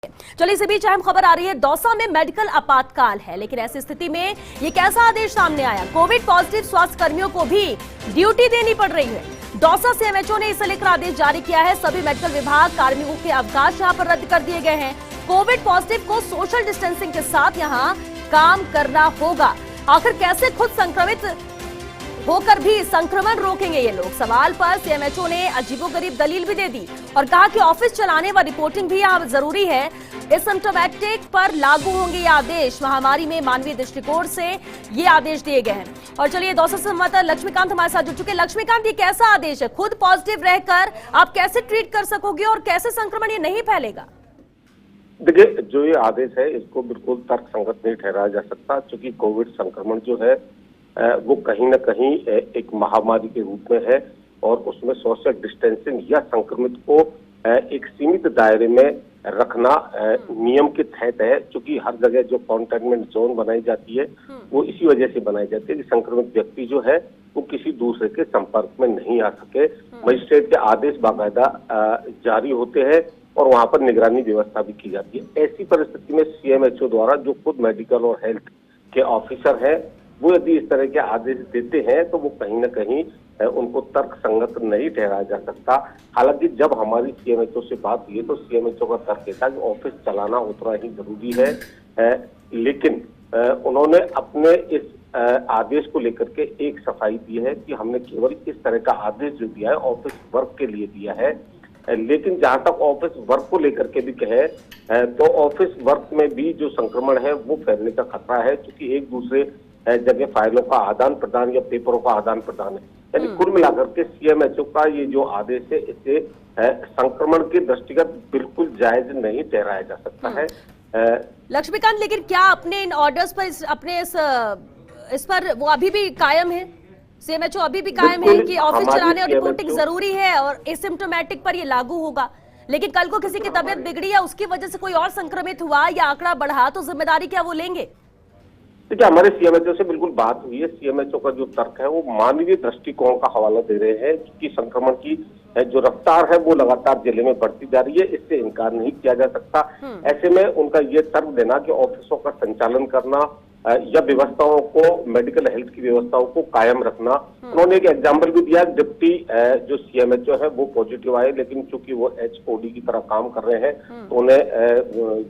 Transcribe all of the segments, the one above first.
चलिए इसी बीच अहम खबर आ रही है। दौसा में मेडिकल आपातकाल है, लेकिन ऐसी स्थिति में ये कैसा आदेश सामने आया? कोविड पॉजिटिव स्वास्थ्य कर्मियों को भी ड्यूटी देनी पड़ रही है। दौसा सीएमएचओ ने इसे लेकर आदेश जारी किया है। सभी मेडिकल विभाग कार्मिकों के अवकाश यहां पर रद्द कर दिए गए हैं। कोविड पॉजिटिव को सोशल डिस्टेंसिंग के साथ यहां काम करना होगा। आखिर कैसे खुद संक्रमित होकर भी संक्रमण रोकेंगे ये लोग? सवाल पर सीएमएचओ ने अजीबोगरीब दलील भी दे दी और कहा कि ऑफिस चलाने व रिपोर्टिंग भी यहाँ जरूरी है। एसिम्प्टोमेटिक पर लागू होंगे ये आदेश। महामारी में मानवीय दृष्टिकोण से ये आदेश दिए गए हैं। और चलिए दौसा से संवाददाता लक्ष्मीकांत हमारे साथ जुड़ चुके हैं। लक्ष्मीकांत, ये कैसा आदेश है? खुद पॉजिटिव रहकर आप कैसे ट्रीट कर सकोगे और कैसे संक्रमण ये नहीं फैलेगा? देखिए, जो ये आदेश है इसको बिल्कुल तर्कसंगत नहीं ठहराया जा सकता, क्योंकि कोविड संक्रमण जो है वो कहीं ना कहीं एक महामारी के रूप में है और उसमें सोशल डिस्टेंसिंग या संक्रमित को एक सीमित दायरे में रखना नियम के तहत है। क्योंकि हर जगह जो कंटेनमेंट जोन बनाई जाती है वो इसी वजह से बनाई जाती है कि संक्रमित व्यक्ति जो है वो किसी दूसरे के संपर्क में नहीं आ सके। मजिस्ट्रेट के आदेश बाकायदा जारी होते हैं और वहां पर निगरानी व्यवस्था भी की जाती है। ऐसी परिस्थिति में सीएमएचओ द्वारा जो खुद मेडिकल और हेल्थ के ऑफिसर है वो यदि इस तरह के आदेश देते हैं तो वो कहीं ना कहीं उनको तर्क संगत नहीं ठहराया जा सकता। हालांकि जब हमारी सीएमएचओ से बात हुई तो सीएमएचओ का तर्क था कि ऑफिस चलाना उतना ही जरूरी है, लेकिन उन्होंने अपने इस आदेश को लेकर के एक सफाई दी है कि हमने केवल इस तरह का आदेश जो दिया है ऑफिस वर्क के लिए दिया है। लेकिन जहां तक ऑफिस वर्क को लेकर के भी कहे तो ऑफिस वर्क में भी जो संक्रमण है वो फैलने का खतरा है, क्योंकि एक दूसरे जगह फाइलों का आदान प्रदान या पेपरों का आदान प्रदान है। यानी कुल मिलाकर के सीएमएचओ का ये जो आदेश है इसे संक्रमण के दृष्टिगत बिल्कुल जायज नहीं ठहराया जा सकता है। लक्ष्मीकांत, लेकिन क्या अपने इन ऑर्डर्स पर इस पर वो अभी भी कायम है? सीएमएचओ अभी भी कायम है कि ऑफिस चलाने और रिपोर्टिंग जरूरी है और एसिम्प्टोमेटिक पर ये लागू होगा। लेकिन कल को किसी की तबीयत बिगड़ी या उसकी वजह से कोई और संक्रमित हुआ या आंकड़ा बढ़ा तो जिम्मेदारी क्या वो लेंगे? देखिए, हमारे सीएमएचओ से बिल्कुल बात हुई है। सीएमएचओ का जो तर्क है वो मानवीय दृष्टिकोण का हवाला दे रहे हैं कि संक्रमण की जो रफ्तार है वो लगातार जिले में बढ़ती जा रही है, इससे इनकार नहीं किया जा सकता। ऐसे में उनका ये तर्क देना कि ऑफिसों का संचालन करना या व्यवस्थाओं को, मेडिकल हेल्थ की व्यवस्थाओं को कायम रखना। उन्होंने एक एग्जाम्पल भी दिया, डिप्टी जो सीएमएचओ है वो पॉजिटिव आए, लेकिन चूंकि वो एचओडी की तरह काम कर रहे हैं तो उन्हें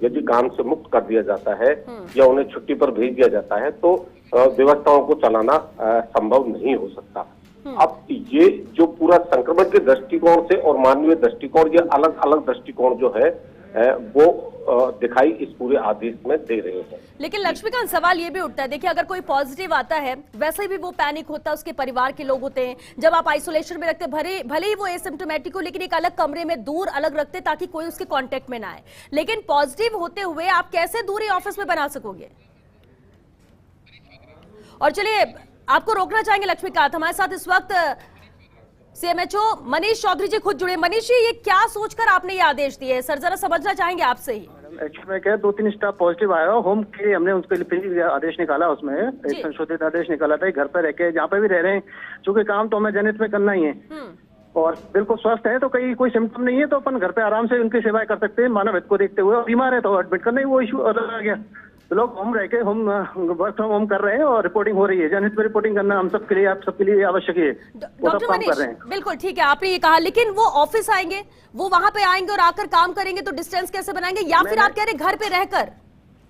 यदि काम से मुक्त कर दिया जाता है या उन्हें छुट्टी पर भेज दिया जाता है तो व्यवस्थाओं को चलाना संभव नहीं हो सकता। अब ये जो पूरा संक्रमण के दृष्टिकोण से और मानवीय दृष्टिकोण, ये अलग अलग दृष्टिकोण जो है वो दिखाई इस पूरे आदेश में दे रहे हैं। लेकिन लक्ष्मीकांत, सवाल ये भी उठता है, देखिए अगर कोई पॉजिटिव आता है वैसे भी वो पैनिक होता है, उसके परिवार के लोग होते हैं। जब आप आइसोलेशन में रखते भले ही वो एसिम्प्टोमेटिक हो, लेकिन एक अलग कमरे में दूर अलग रखते ताकि कोई उसके कांटेक्ट में ना आए। लेकिन पॉजिटिव होते हुए आप कैसे दूरी ऑफिस में बना सकोगे? और चलिए आपको रोकना चाहेंगे लक्ष्मीकांत, हमारे साथ इस वक्त सीएमएचओ मनीष चौधरी जी खुद जुड़े। मनीष जी, ये क्या सोचकर आपने ये आदेश दिए? सर जरा समझना चाहेंगे आपसे ही। एक्चुअली में क्या 2-3 स्टाफ पॉजिटिव आया, होम के लिए हमने उसके लिए आदेश निकाला, उसमें एक संशोधित आदेश निकाला था घर पर रह के जहाँ पे भी रह रहे हैं, चूंकि काम तो हमें जनहित में करना ही है और बिल्कुल स्वस्थ है तो कोई सिम्टम नहीं है तो अपन घर पे आराम से उनकी सेवाएं कर सकते हैं मानव हित को देखते हुए। और बीमार है तो एडमिट करना ही वो इशू अलग आ गया। तो लोग होम रह के वर्क फ्रॉम होम कर रहे हैं और रिपोर्टिंग हो रही है। जनहित में रिपोर्टिंग करना हम सबके लिए, आप सबके लिए आवश्यक है। वो सब काम कर रहे हैं। बिल्कुल ठीक है, आपने ये कहा, लेकिन वो ऑफिस आएंगे, वो वहां पे आएंगे और आकर काम करेंगे तो डिस्टेंस कैसे बनाएंगे? या फिर आप कह रहे घर पे रहकर?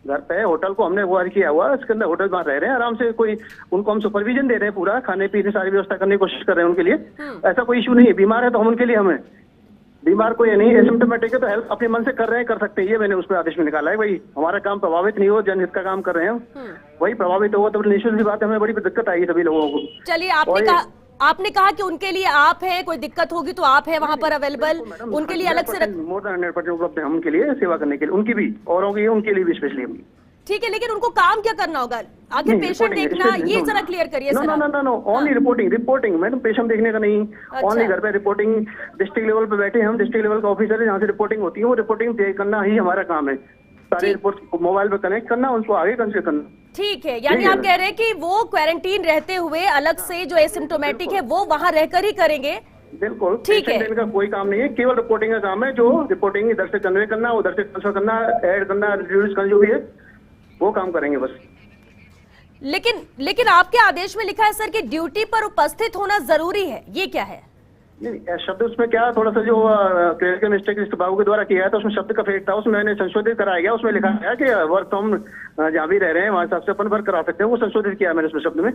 घर पे होटल को हमने वो किया हुआ, इसके अंदर होटल में रह रहे हैं आराम से। कोई उनको हम सुपरविजन दे रहे हैं, पूरा खाने पीने सारी व्यवस्था करने की कोशिश कर रहे हैं उनके लिए। ऐसा कोई इशू नहीं है। बीमार है तो हम उनके लिए, हमें बीमार को ये नहीं, एसिम्प्टोमेटिक है तो हेल्प अपने मन से कर रहे हैं, कर सकते हैं। ये मैंने उसमें आदेश में निकाला है। भाई हमारा काम प्रभावित नहीं हो, जनहित का काम कर रहे हैं, वही प्रभावित हो तो निश्चित सी बात है हमें बड़ी दिक्कत आएगी सभी लोगों को। चलिए, आपने कहा कि उनके लिए आप हैं, कोई दिक्कत होगी तो आप हैं वहां पर अवेलेबल, उनके लिए अलग से मोर देन 100% उपलब्ध है हम उनके लिए सेवा करने के लिए, उनकी भी औरों की उनके लिए भी स्पेशली। ठीक है, लेकिन उनको काम क्या करना होगा? आगे पेशेंट देखना, ये जरा क्लियर करिए sir. No, only reporting madam, patient देखने का नहीं। ओनली घर पे रिपोर्टिंग, डिस्ट्रिक्ट लेवल पे बैठे हम, डिस्ट्रिक्ट लेवल का ऑफिसर है जहाँ से रिपोर्टिंग होती है, वो रिपोर्टिंग करना ही हमारा काम है। सारे रिपोर्ट मोबाइल पे कनेक्ट करना, उनको आगे कंसिडर करना। ठीक है, यानी आप कह रहे हैं कि वो क्वारंटीन रहते हुए अलग से जो एसिम्प्टोमेटिक है वो वहां रहकर ही करेंगे, बिल्कुल ठीक है। पेशेंट देने का कोई काम नहीं है, केवल रिपोर्टिंग का काम है। जो रिपोर्टिंग इधर से कन्वे करना, उधर से ट्रांसफर करना, ऐड करना, रिड्यूस करना, जो भी है वो काम करेंगे बस। लेकिन आपके आदेश में लिखा है सर कि ड्यूटी पर उपस्थित होना जरूरी है, ये क्या है? नहीं, शब्द उसमें क्या थोड़ा सा जो क्लियरिकल मिस्टेक इस बाबू के द्वारा किया है, तो उसमें शब्द का फेक था, उसमें मैंने संशोधित कराया गया। उसमें लिखा गया कि वर्क फ्रॉम जहाँ भी रह रहे हैं वहां हिसाब से अपन वर्क करा सकते हैं, वो संशोधित किया मैंने उसमें शब्द में।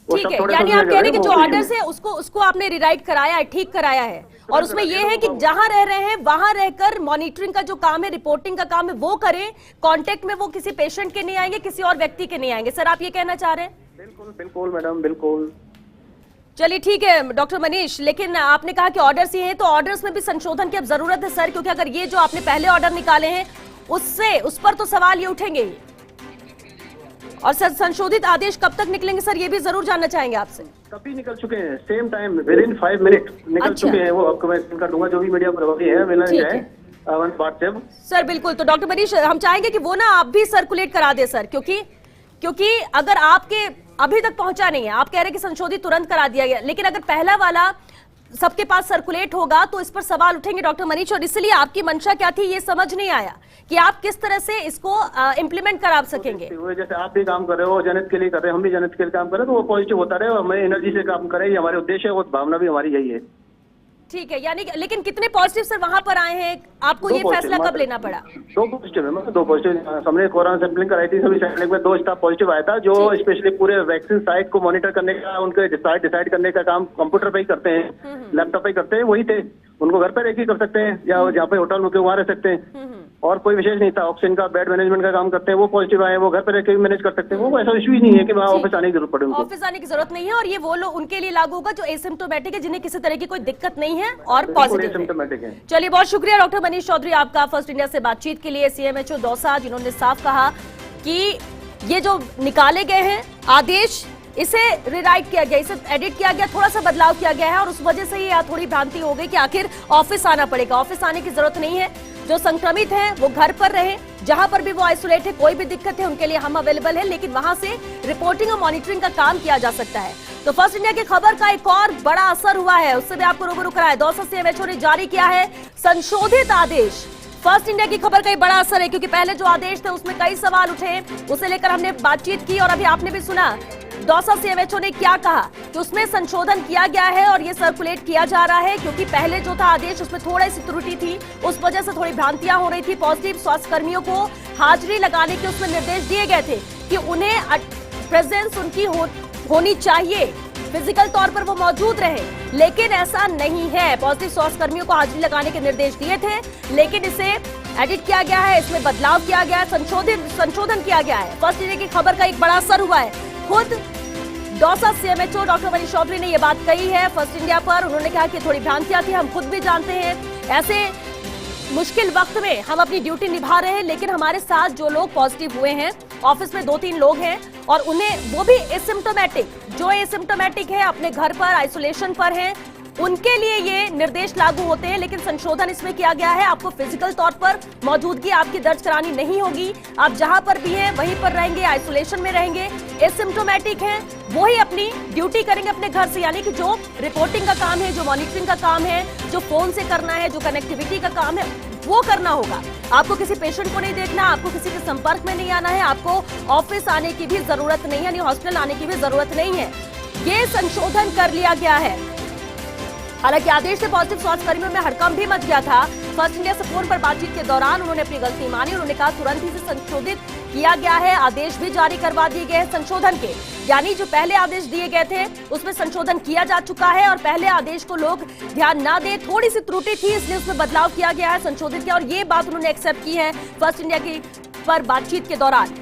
ठीक है, यानी आप कह रहे हैं कि जो ऑर्डर्स है उसको आपने रिराइट कराया है, ठीक कराया है, और उसमें ये है कि जहां रह रहे हैं वहां रहकर मॉनिटरिंग का जो काम है, रिपोर्टिंग का काम है वो करें, कांटेक्ट में वो किसी पेशेंट के नहीं आएंगे, किसी और व्यक्ति के नहीं आएंगे। सर आप ये कहना चाह रहे हैं? बिल्कुल बिल्कुल मैडम, बिल्कुल। चलिए ठीक है डॉक्टर मनीष, लेकिन आपने कहा कि ऑर्डर्स ये हैं, तो ऑर्डर्स में भी संशोधन की अब जरूरत है सर, क्योंकि अगर ये जो आपने पहले ऑर्डर निकाले हैं उस पर तो सवाल ये उठेंगे ही। और सर संशोधित आदेश कब तक निकलेंगे सर, ये भी जरूर जानना चाहेंगे आपसे। कभी निकल चुके हैं, same time with in 5 minute निकल चुके हैं वो। आपको मैं कर दूंगा, जो भी मीडिया प्रभावी है मिलना जाए व्हाट्सएप। सर बिल्कुल, तो डॉक्टर मनीष हम चाहेंगे कि वो ना आप भी सर्कुलेट करा दे सर, क्योंकि अगर आपके अभी तक पहुंचा नहीं है, आप कह रहे हैं कि संशोधित तुरंत करा दिया गया, लेकिन अगर पहला वाला सबके पास सर्कुलेट होगा तो इस पर सवाल उठेंगे डॉक्टर मनीष। और इसलिए आपकी मंशा क्या थी ये समझ नहीं आया कि आप किस तरह से इसको इम्प्लीमेंट करा सकेंगे। जैसे आप भी काम कर रहे हो, जनहित के लिए कर रहे हैं, हम भी जनहित के लिए काम कर रहे हैं, तो वो पॉजिटिव होता रहे और हमें एनर्जी से काम करें, ये हमारे उद्देश्य है, वो भावना भी हमारी यही है। ठीक है, यानी लेकिन कितने पॉजिटिव सर वहां पर आए हैं, आपको ये फैसला कब लेना पड़ा? 2 पॉजिटिव है, मतलब 2 पॉजिटिव। हमने कोरोना सैंपलिंग कराई थी, सभी सैंपलिंग में 2 स्टाफ पॉजिटिव आया था, जो स्पेशली पूरे वैक्सीन साइट को मॉनिटर करने का, उनके डिसाइड करने का काम कंप्यूटर पे ही करते हैं, लैपटॉप पे ही करते हैं, वही थे। उनको घर पे रह के कर सकते हैं या जहाँ पे होटल में वहाँ रह सकते हैं, और कोई विशेष नहीं था। ऑक्सीजन का, बेड मैनेजमेंट का काम करते हैं, वो पॉजिटिव आए, वो घर पे रह के भी मैनेज कर सकते हैं, वो ऐसा इश्यू ही नहीं है कि वहाँ ऑफिस आने की जरूरत पड़े उनको। ऑफिस आने की जरूरत नहीं है, और ये वो लोग उनके लिए लागू होगा जो एसिम्प्टोमेटिक है, जिन्हें किसी तरह की कोई दिक्कत नहीं है और पॉजिटिव है। चलिए बहुत शुक्रिया डॉक्टर मनीष चौधरी आपका फर्स्ट इंडिया से बातचीत के लिए। सीएमएचओ दौसा जिन्होंने साफ कहा कि ये जो निकाले गए हैं आदेश, इसे रिराइट किया गया, इसे एडिट किया गया, थोड़ा सा बदलाव किया गया है, और उस वजह से ये थोड़ी भ्रांति हो गई कि आखिर ऑफिस आना पड़ेगा। ऑफिस आने की जरूरत नहीं है, जो संक्रमित हैं वो घर पर रहे, जहां पर भी वो आइसोलेट है, कोई भी दिक्कत है उनके लिए हम अवेलेबल है, लेकिन वहां से रिपोर्टिंग और मॉनिटरिंग का काम किया जा सकता है। तो फर्स्ट इंडिया की खबर का एक और बड़ा असर हुआ है, उससे भी आपको रूबरू कराया। दौसा सीएमएचओ ने जारी किया है संशोधित आदेश। फर्स्ट इंडिया की खबर का एक बड़ा असर है, क्योंकि पहले जो आदेश थे उसमें कई सवाल उठे, उसे लेकर हमने बातचीत की, और अभी आपने भी सुना दौसा सीएमएचओ ने क्या कहा कि उसमें संशोधन किया गया है और ये सर्कुलेट किया जा रहा है, क्योंकि पहले जो था आदेश उसमें थोड़ी सी त्रुटि थी, उस वजह से थोड़ी भ्रांतियां हो रही थी। पॉजिटिव स्वास्थ्य कर्मियों को हाजिरी लगाने के उसमें निर्देश दिए गए थे कि उन्हें प्रेजेंस उनकी होनी चाहिए, फिजिकल तौर पर वो मौजूद रहे, लेकिन ऐसा नहीं है। पॉजिटिव स्वास्थ्य कर्मियों को हाजिरी लगाने के निर्देश दिए थे, लेकिन इसे एडिट किया गया है, इसमें बदलाव किया गया है, संशोधन किया गया है। फर्स्ट इंडिया की खबर का एक बड़ा असर हुआ है। खुद दौसा सीएमएचओ डॉक्टर मनीष चौधरी ने यह बात कही है फर्स्ट इंडिया पर। उन्होंने कहा कि थोड़ी भ्रांतियां थी, हम खुद भी जानते हैं, ऐसे मुश्किल वक्त में हम अपनी ड्यूटी निभा रहे हैं, लेकिन हमारे साथ जो लोग पॉजिटिव हुए हैं, ऑफिस में 2-3 लोग हैं, और उन्हें वो भी एसिम्प्टोमेटिक, जो एसिम्प्टोमेटिक है, अपने घर पर आइसोलेशन पर हैं, उनके लिए ये निर्देश लागू होते हैं। लेकिन संशोधन इसमें किया गया है, आपको फिजिकल तौर पर मौजूदगी आपकी दर्ज करानी नहीं होगी, आप जहां पर भी हैं वहीं पर रहेंगे, आइसोलेशन में रहेंगे। एसिम्प्टोमेटिक हैं वो ही अपनी ड्यूटी करेंगे अपने घर से, यानी कि जो रिपोर्टिंग का काम है, जो मॉनिटरिंग का काम है, जो फोन से करना है, जो कनेक्टिविटी का काम है, वो करना होगा। आपको किसी पेशेंट को नहीं देखना, आपको किसी के संपर्क में नहीं आना है, आपको ऑफिस आने की भी जरूरत नहीं है, यानी हॉस्पिटल आने की भी जरूरत नहीं है। ये संशोधन कर लिया गया है। हालांकि आदेश से पॉजिटिव स्वास्थ्य कर्मियों में हड़कंप भी मच गया था। फर्स्ट इंडिया से फोन पर बातचीत के दौरान उन्होंने अपनी गलती मानी, उन्होंने कहा तुरंत ही से संशोधित किया गया है, आदेश भी जारी करवा दिए गए हैं संशोधन के, यानी जो पहले आदेश दिए गए थे उसमें संशोधन किया जा चुका है, और पहले आदेश को लोग ध्यान ना दे, थोड़ी सी त्रुटि थी इसलिए उसमें बदलाव किया गया है, संशोधित किया, और ये बात उन्होंने एक्सेप्ट की है फर्स्ट इंडिया की पर बातचीत के दौरान।